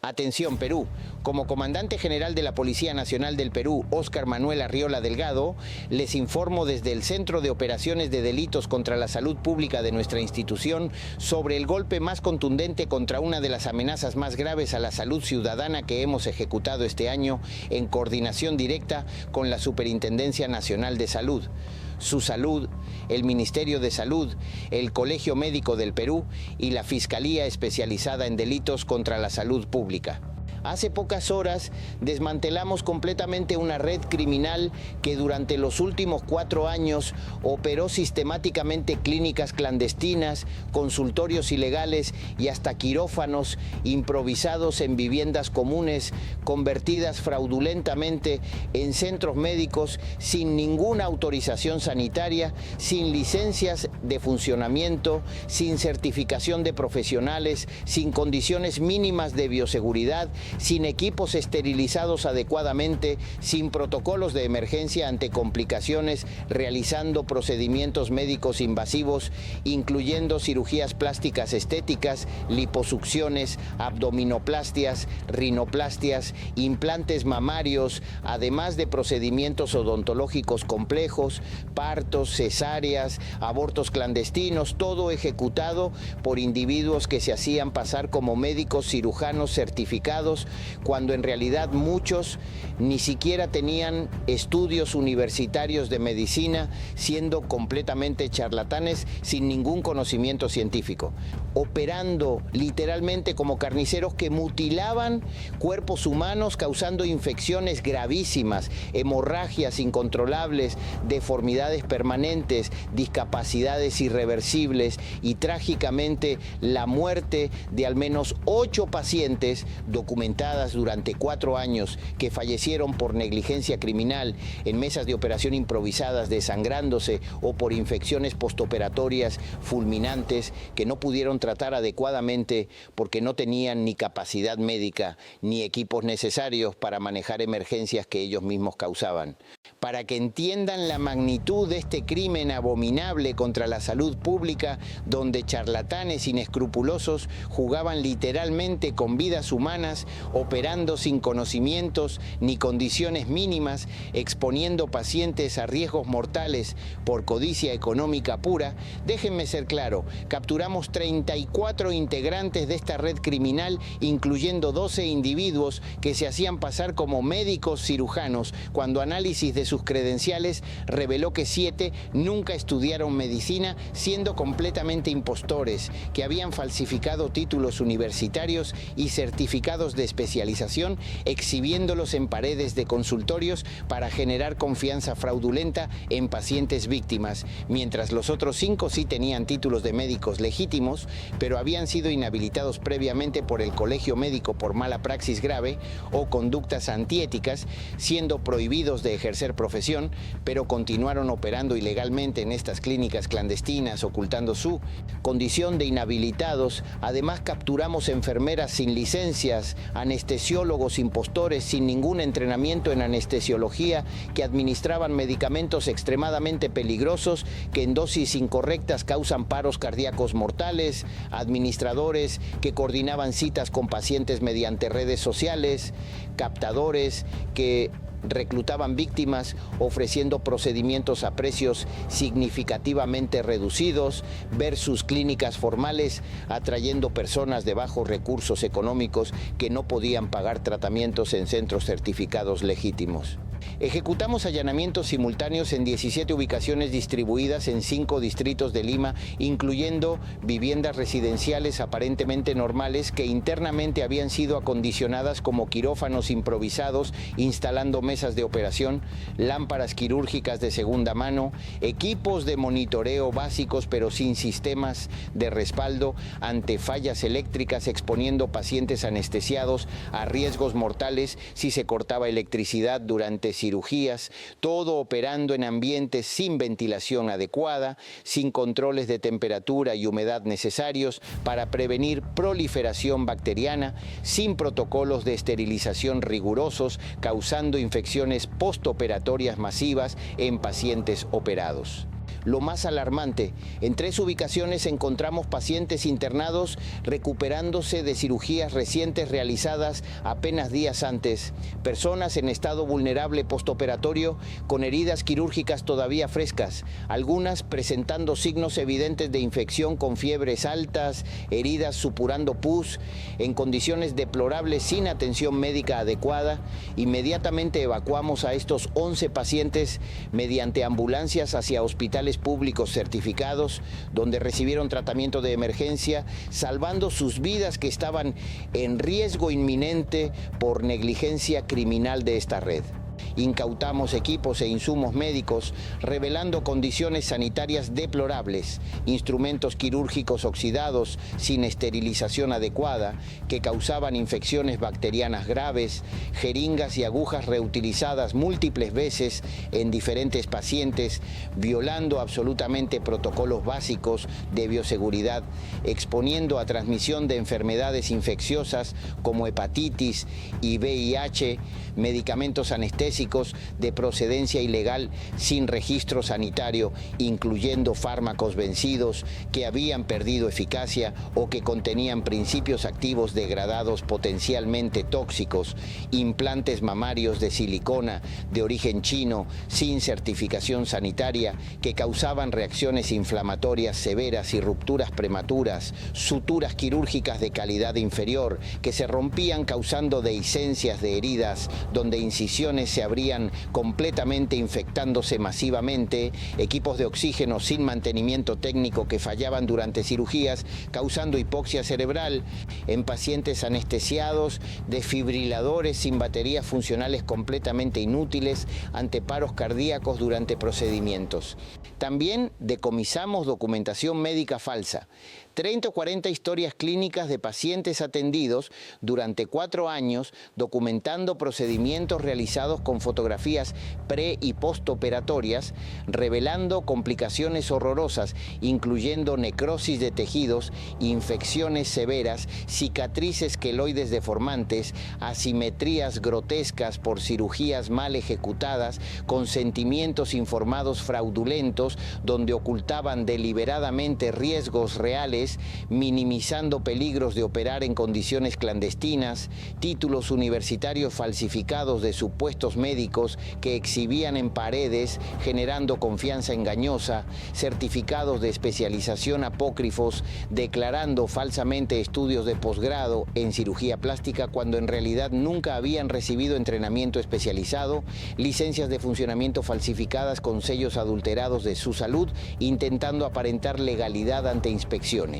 Atención Perú, como comandante general de la Policía Nacional del Perú, Óscar Manuel Arriola Delgado, les informo desde el Centro de Operaciones de Delitos contra la Salud Pública de nuestra institución sobre el golpe más contundente contra una de las amenazas más graves a la salud ciudadana que hemos ejecutado este año en coordinación directa con la Superintendencia Nacional de Salud. Su Salud, el Ministerio de Salud, el Colegio Médico del Perú y la Fiscalía Especializada en Delitos contra la Salud Pública. Hace pocas horas desmantelamos completamente una red criminal que durante los últimos 4 años operó sistemáticamente clínicas clandestinas, consultorios ilegales y hasta quirófanos improvisados en viviendas comunes, convertidas fraudulentamente en centros médicos sin ninguna autorización sanitaria, sin licencias de funcionamiento, sin certificación de profesionales, sin condiciones mínimas de bioseguridad, sin equipos esterilizados adecuadamente, sin protocolos de emergencia ante complicaciones, realizando procedimientos médicos invasivos, incluyendo cirugías plásticas estéticas, liposucciones, abdominoplastias, rinoplastias, implantes mamarios, además de procedimientos odontológicos complejos, partos, cesáreas, abortos clandestinos, todo ejecutado por individuos que se hacían pasar como médicos cirujanos certificados, cuando en realidad muchos ni siquiera tenían estudios universitarios de medicina, siendo completamente charlatanes sin ningún conocimiento científico, operando literalmente como carniceros que mutilaban cuerpos humanos, causando infecciones gravísimas, hemorragias incontrolables, deformidades permanentes, discapacidades irreversibles y trágicamente la muerte de al menos 8 pacientes documentadas durante 4 años que fallecieron por negligencia criminal en mesas de operación improvisadas, desangrándose o por infecciones postoperatorias fulminantes que no pudieron tratar adecuadamente porque no tenían ni capacidad médica ni equipos necesarios para manejar emergencias que ellos mismos causaban. Para que entiendan la magnitud de este crimen abominable contra la salud pública, donde charlatanes inescrupulosos jugaban literalmente con vidas humanas, operando sin conocimientos ni condiciones mínimas, exponiendo pacientes a riesgos mortales por codicia económica pura, déjenme ser claro, capturamos 34 integrantes de esta red criminal, incluyendo 12 individuos que se hacían pasar como médicos cirujanos, cuando análisis de sus credenciales reveló que 7 nunca estudiaron medicina, siendo completamente impostores, que habían falsificado títulos universitarios y certificados de especialización, exhibiéndolos en paredes de consultorios para generar confianza fraudulenta en pacientes víctimas, mientras los otros 5 sí tenían títulos de médicos legítimos, pero habían sido inhabilitados previamente por el Colegio Médico por mala praxis grave o conductas antiéticas, siendo prohibidos de ejercer profesión, pero continuaron operando ilegalmente en estas clínicas clandestinas, ocultando su condición de inhabilitados. Además, capturamos enfermeras sin licencias, anestesiólogos impostores sin ningún entrenamiento en anestesiología que administraban medicamentos extremadamente peligrosos que en dosis incorrectas causan paros cardíacos mortales, administradores que coordinaban citas con pacientes mediante redes sociales, captadores que reclutaban víctimas ofreciendo procedimientos a precios significativamente reducidos versus clínicas formales atrayendo personas de bajos recursos económicos que no podían pagar tratamientos en centros certificados legítimos. Ejecutamos allanamientos simultáneos en 17 ubicaciones distribuidas en 5 distritos de Lima, incluyendo viviendas residenciales aparentemente normales que internamente habían sido acondicionadas como quirófanos improvisados, instalando mesas de operación, lámparas quirúrgicas de segunda mano, equipos de monitoreo básicos pero sin sistemas de respaldo ante fallas eléctricas, exponiendo pacientes anestesiados a riesgos mortales si se cortaba electricidad durante cirugías, todo operando en ambientes sin ventilación adecuada, sin controles de temperatura y humedad necesarios para prevenir proliferación bacteriana, sin protocolos de esterilización rigurosos, causando infecciones postoperatorias masivas en pacientes operados. Lo más alarmante, en 3 ubicaciones encontramos pacientes internados recuperándose de cirugías recientes realizadas apenas días antes, personas en estado vulnerable postoperatorio con heridas quirúrgicas todavía frescas, algunas presentando signos evidentes de infección con fiebres altas, heridas supurando pus, en condiciones deplorables sin atención médica adecuada. Inmediatamente evacuamos a estos 11 pacientes mediante ambulancias hacia hospitales públicos certificados, donde recibieron tratamiento de emergencia, salvando sus vidas que estaban en riesgo inminente por negligencia criminal de esta red. Incautamos equipos e insumos médicos, revelando condiciones sanitarias deplorables, instrumentos quirúrgicos oxidados sin esterilización adecuada que causaban infecciones bacterianas graves, jeringas y agujas reutilizadas múltiples veces en diferentes pacientes, violando absolutamente protocolos básicos de bioseguridad, exponiendo a transmisión de enfermedades infecciosas como hepatitis y VIH, medicamentos anestésicos de procedencia ilegal sin registro sanitario, incluyendo fármacos vencidos que habían perdido eficacia o que contenían principios activos degradados potencialmente tóxicos, implantes mamarios de silicona de origen chino sin certificación sanitaria que causaban reacciones inflamatorias severas y rupturas prematuras, suturas quirúrgicas de calidad inferior que se rompían causando dehiscencias de heridas donde incisiones se abrían completamente infectándose masivamente, equipos de oxígeno sin mantenimiento técnico que fallaban durante cirugías, causando hipoxia cerebral, en pacientes anestesiados, desfibriladores sin baterías funcionales completamente inútiles ante paros cardíacos durante procedimientos. También decomisamos documentación médica falsa. 30 o 40 historias clínicas de pacientes atendidos durante 4 años documentando procedimientos realizados con fotografías pre- y postoperatorias, revelando complicaciones horrorosas, incluyendo necrosis de tejidos, infecciones severas, cicatrices queloides deformantes, asimetrías grotescas por cirugías mal ejecutadas, consentimientos informados fraudulentos donde ocultaban deliberadamente riesgos reales, minimizando peligros de operar en condiciones clandestinas, títulos universitarios falsificados de supuestos médicos que exhibían en paredes, generando confianza engañosa, certificados de especialización apócrifos, declarando falsamente estudios de posgrado en cirugía plástica cuando en realidad nunca habían recibido entrenamiento especializado, licencias de funcionamiento falsificadas con sellos adulterados de su salud, intentando aparentar legalidad ante inspecciones.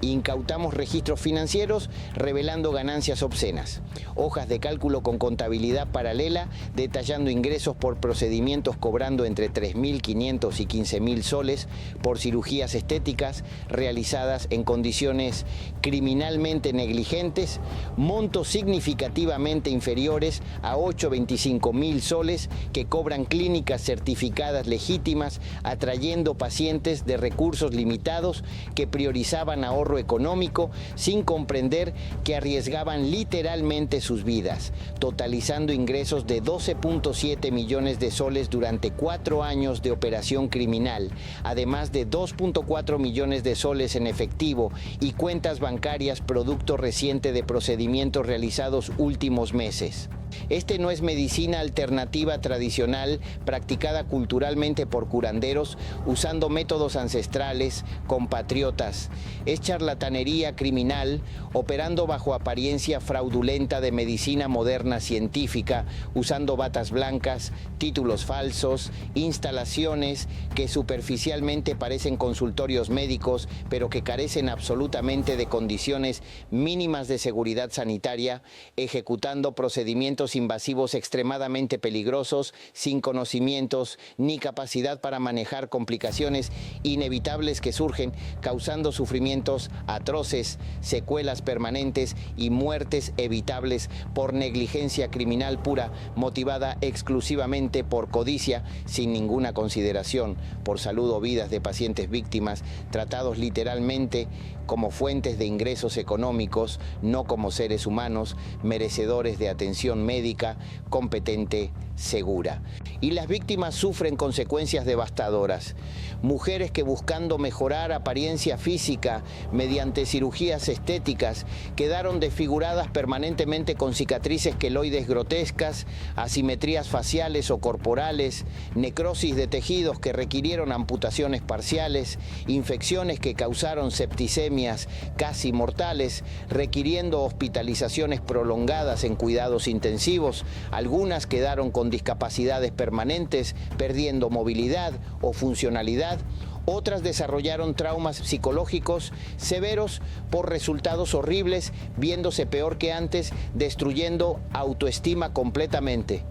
Incautamos registros financieros revelando ganancias obscenas, hojas de cálculo con contabilidad paralela detallando ingresos por procedimientos cobrando entre 3.500 y 15.000 soles por cirugías estéticas realizadas en condiciones criminalmente negligentes, montos significativamente inferiores a 8.025.000 soles que cobran clínicas certificadas legítimas, atrayendo pacientes de recursos limitados que priorizaban ahorro económico sin comprender que arriesgaban literalmente sus vidas, totalizando ingresos de 12.7 millones de soles durante 4 años de operación criminal, además de 2.4 millones de soles en efectivo y cuentas bancarias producto reciente de procedimientos realizados últimos meses. Este no es medicina alternativa tradicional practicada culturalmente por curanderos usando métodos ancestrales, compatriotas. Es charlatanería criminal operando bajo apariencia fraudulenta de medicina moderna científica, usando batas blancas, títulos falsos, instalaciones que superficialmente parecen consultorios médicos, pero que carecen absolutamente de condiciones mínimas de seguridad sanitaria, ejecutando procedimientos invasivos extremadamente peligrosos, sin conocimientos ni capacidad para manejar complicaciones inevitables que surgen, causando sufrimientos atroces, secuelas permanentes y muertes evitables por negligencia criminal pura, motivada exclusivamente por codicia, sin ninguna consideración por salud o vidas de pacientes víctimas, tratados literalmente como fuentes de ingresos económicos, no como seres humanos, merecedores de atención médica competente, segura. Y las víctimas sufren consecuencias devastadoras. Mujeres que, buscando mejorar apariencia física mediante cirugías estéticas, quedaron desfiguradas permanentemente con cicatrices queloides grotescas, asimetrías faciales o corporales, necrosis de tejidos que requirieron amputaciones parciales, infecciones que causaron septicemias casi mortales, requiriendo hospitalizaciones prolongadas en cuidados intensivos. Algunas quedaron con discapacidades permanentes, perdiendo movilidad o funcionalidad. Otras desarrollaron traumas psicológicos severos por resultados horribles, viéndose peor que antes, destruyendo autoestima completamente.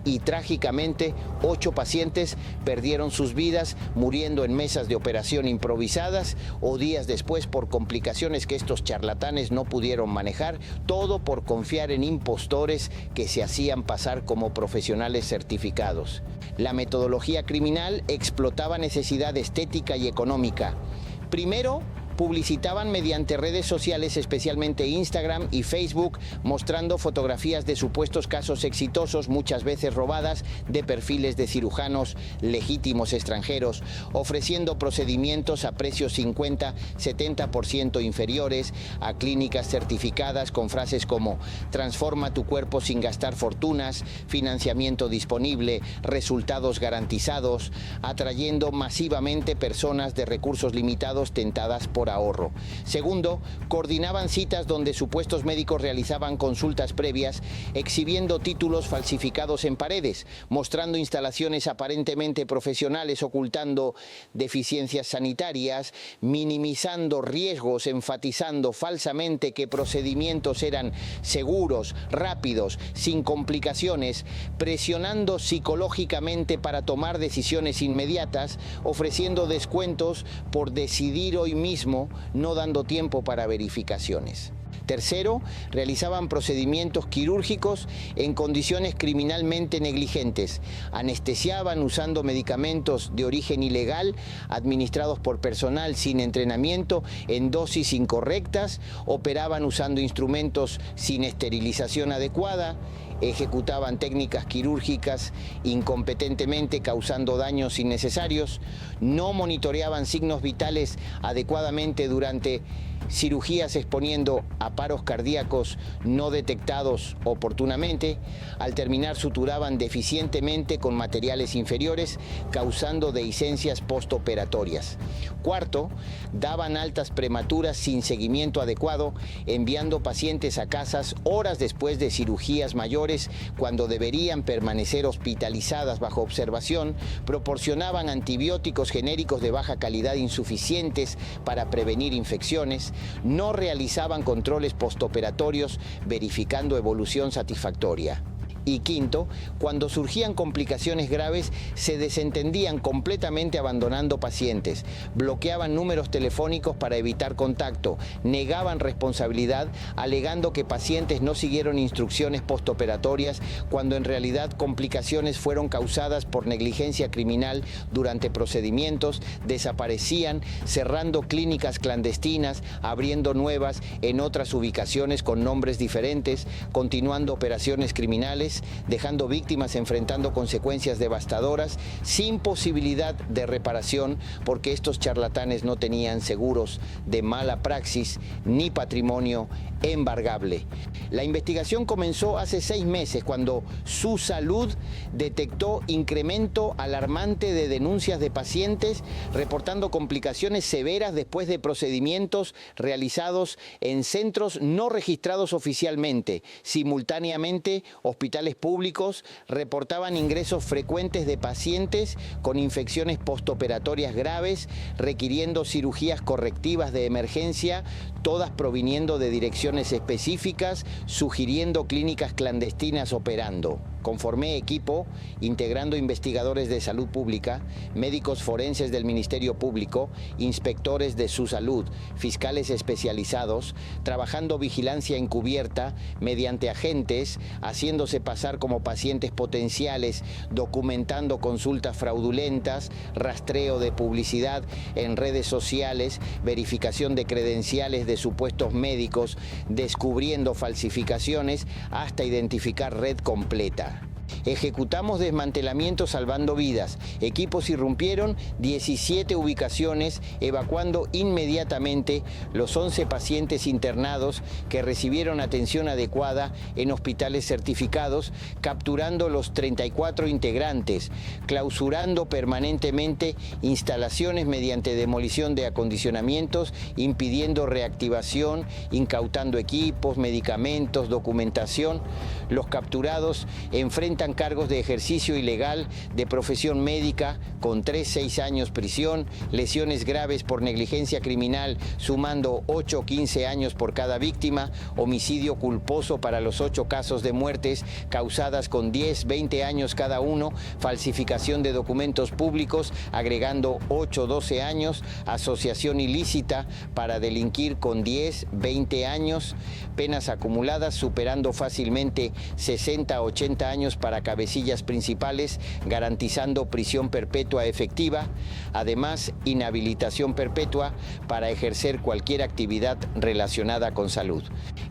Y trágicamente, 8 pacientes perdieron sus vidas muriendo en mesas de operación improvisadas o días después por complicaciones que estos charlatanes no pudieron manejar, todo por confiar en impostores que se hacían pasar como profesionales certificados. La metodología criminal explotaba necesidad estética y económica. Primero, publicitaban mediante redes sociales, especialmente Instagram y Facebook, mostrando fotografías de supuestos casos exitosos, muchas veces robadas, de perfiles de cirujanos legítimos extranjeros, ofreciendo procedimientos a precios 50-70% inferiores a clínicas certificadas, con frases como "transforma tu cuerpo sin gastar fortunas", "financiamiento disponible", "resultados garantizados", atrayendo masivamente personas de recursos limitados tentadas por ahorro. Segundo, coordinaban citas donde supuestos médicos realizaban consultas previas, exhibiendo títulos falsificados en paredes, mostrando instalaciones aparentemente profesionales, ocultando deficiencias sanitarias, minimizando riesgos, enfatizando falsamente que procedimientos eran seguros, rápidos, sin complicaciones, presionando psicológicamente para tomar decisiones inmediatas, ofreciendo descuentos por decidir hoy mismo, no dando tiempo para verificaciones. Tercero, realizaban procedimientos quirúrgicos en condiciones criminalmente negligentes. Anestesiaban usando medicamentos de origen ilegal, administrados por personal sin entrenamiento, en dosis incorrectas, operaban usando instrumentos sin esterilización adecuada, ejecutaban técnicas quirúrgicas incompetentemente, causando daños innecesarios, no monitoreaban signos vitales adecuadamente durante cirugías, exponiendo a paros cardíacos no detectados oportunamente. Al terminar, suturaban deficientemente con materiales inferiores, causando dehiscencias postoperatorias. Cuarto, daban altas prematuras sin seguimiento adecuado, enviando pacientes a casas horas después de cirugías mayores, cuando deberían permanecer hospitalizadas bajo observación. Proporcionaban antibióticos genéricos de baja calidad insuficientes para prevenir infecciones. No realizaban controles postoperatorios verificando evolución satisfactoria. Y quinto, cuando surgían complicaciones graves, se desentendían completamente, abandonando pacientes, bloqueaban números telefónicos para evitar contacto, negaban responsabilidad, alegando que pacientes no siguieron instrucciones postoperatorias, cuando en realidad complicaciones fueron causadas por negligencia criminal durante procedimientos. Desaparecían, cerrando clínicas clandestinas, abriendo nuevas en otras ubicaciones con nombres diferentes, continuando operaciones criminales, dejando víctimas enfrentando consecuencias devastadoras sin posibilidad de reparación, porque estos charlatanes no tenían seguros de mala praxis ni patrimonio embargable. La investigación comenzó hace 6 meses, cuando Su Salud detectó incremento alarmante de denuncias de pacientes reportando complicaciones severas después de procedimientos realizados en centros no registrados oficialmente. Simultáneamente, hospitales públicos reportaban ingresos frecuentes de pacientes con infecciones postoperatorias graves, requiriendo cirugías correctivas de emergencia, todas proviniendo de direcciones específicas, sugiriendo clínicas clandestinas operando. Conformé equipo integrando investigadores de salud pública, médicos forenses del Ministerio Público, inspectores de su salud, fiscales especializados, trabajando vigilancia encubierta mediante agentes, haciéndose pasar como pacientes potenciales, documentando consultas fraudulentas, rastreo de publicidad en redes sociales, verificación de credenciales de supuestos médicos, descubriendo falsificaciones hasta identificar red completa. Ejecutamos desmantelamientos salvando vidas. Equipos irrumpieron 17 ubicaciones, evacuando inmediatamente los 11 pacientes internados que recibieron atención adecuada en hospitales certificados, capturando los 34 integrantes, clausurando permanentemente instalaciones mediante demolición de acondicionamientos, impidiendo reactivación, incautando equipos, medicamentos, documentación. Los capturados enfrentan cargos de ejercicio ilegal de profesión médica con 3-6 años prisión, lesiones graves por negligencia criminal sumando 8 o 15 años por cada víctima, homicidio culposo para los 8 casos de muertes causadas con 10-20 años cada uno, falsificación de documentos públicos agregando 8-12 años, asociación ilícita para delinquir con 10-20 años, penas acumuladas superando fácilmente 60-80 años para cabecillas principales, garantizando prisión perpetua efectiva, además inhabilitación perpetua para ejercer cualquier actividad relacionada con salud.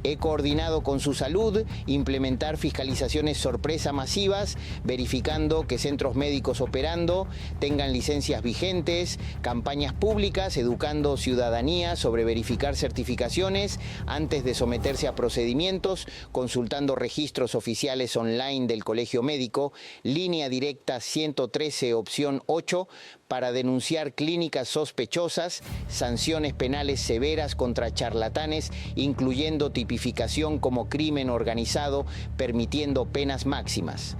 He coordinado con su salud implementar fiscalizaciones sorpresa masivas, verificando que centros médicos operando tengan licencias vigentes, campañas públicas, educando ciudadanía sobre verificar certificaciones antes de someterse a procedimientos, consultando registros oficiales online del Colegio Médico, línea directa 113 opción 8 para denunciar clínicas sospechosas, sanciones penales severas contra charlatanes, incluyendo tipificación como crimen organizado, permitiendo penas máximas.